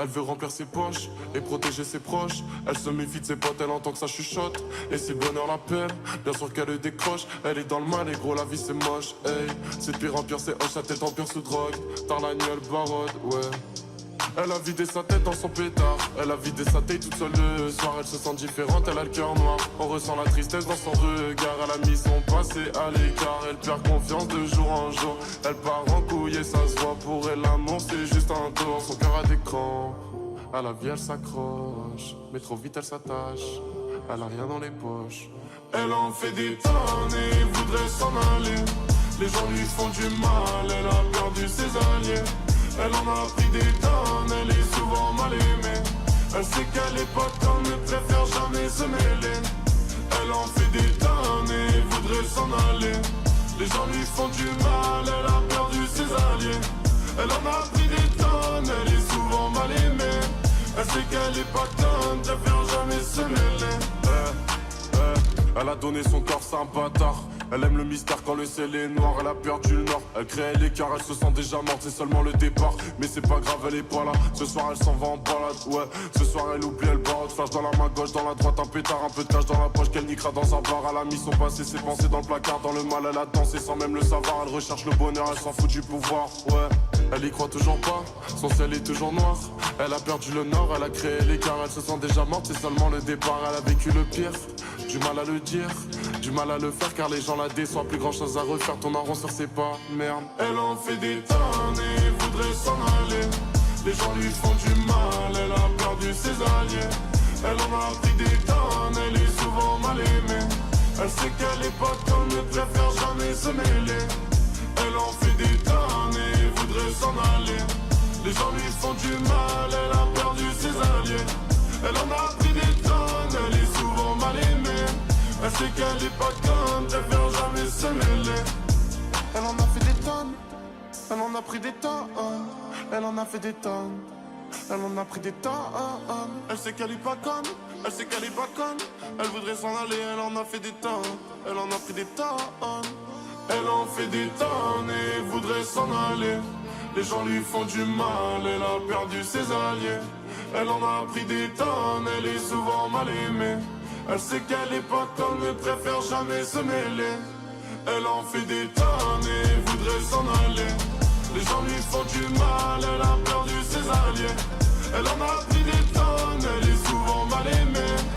Elle veut remplir ses poches et protéger ses proches. Elle se méfie de ses potes, elle entend que ça chuchote. Et si le bonheur l'appelle, bien sûr qu'elle le décroche. Elle est dans le mal et gros la vie c'est moche. Hey, c'est de pire en pire, c'est hoche, sa tête en pire sous drogue. Tard la nuit elle barode, ouais. Elle a vidé sa tête dans son pétard. Elle a vidé sa tête toute seule le soir. Elle se sent différente, elle a le cœur noir. On ressent la tristesse dans son regard. Elle a mis son passé à l'écart. Elle perd confiance de jour en jour. Elle part en couille et ça se voit. Pour elle l'amour c'est juste un tour. Son cœur a des crampes. À la vie elle s'accroche, mais trop vite elle s'attache. Elle a rien dans les poches. Elle en fait des tonnes et voudrait s'en aller. Les gens lui font du mal, elle a perdu ses alliés. Elle en a pris des tonnes, elle est souvent mal aimée. Elle sait qu'elle est pas comme, ne préfère jamais se mêler. Elle en fait des tonnes et voudrait s'en aller. Les gens lui font du mal, elle a perdu ses alliés. Elle en a pris des tonnes, elle est souvent mal aimée. Elle sait qu'elle est pas comme, préfère jamais se mêler. Elle a donné son corps, c'est un bâtard. Elle aime le mystère quand le ciel est noir. Elle a perdu le nord, elle crée l'écart. Elle se sent déjà morte, c'est seulement le départ. Mais c'est pas grave, elle est pas là. Ce soir elle s'en va en balade, ouais. Ce soir elle oublie, elle barotte. Flash dans la main gauche, dans la droite un pétard. Un peu de cash dans la poche qu'elle niquera dans un bar. Elle a mis son passé, ses pensées dans le placard. Dans le mal elle a dansé sans même le savoir. Elle recherche le bonheur, elle s'en fout du pouvoir, ouais. Elle y croit toujours pas, son ciel est toujours noir. Elle a perdu le nord, elle a créé l'écart. Elle se sent déjà morte, c'est seulement le départ. Elle a vécu le pire, du mal à le dire, du mal à le faire car les gens la déçoivent. Plus grand chose à refaire, ton rond sur ses pas, merde. Elle en fait des tonnes et voudrait s'en aller. Les gens lui font du mal, elle a perdu ses alliés. Elle en a pris des tonnes, elle est souvent mal aimée. Elle sait qu'elle est pas comme, ne préfère jamais se mêler. Elle en fait des tonnes et voudrait s'en aller. Les gens lui font du mal, elle a perdu ses alliés. Elle en a pris des tonnes, elle est souvent mal aimée. Elle sait qu'elle est pas comme, préfère jamais se mêler. Elle en a fait des tonnes, elle en a pris des tonnes. Elle en a fait des tonnes, elle en a pris des tonnes. Elle sait qu'elle est pas comme, elle sait qu'elle est pas comme. Elle voudrait s'en aller, elle en a fait des tonnes. Elle en a pris des tonnes. Elle en fait des tonnes et voudrait s'en aller. Les gens lui font du mal, elle a perdu ses alliés. Elle en a pris des tonnes, elle est souvent mal aimée. Elle sait qu'elle est pas comme, ne préfère jamais se mêler. Elle en fait des tonnes et voudrait s'en aller. Les gens lui font du mal, elle a perdu ses alliés. Elle en a pris des tonnes, elle est souvent mal aimée.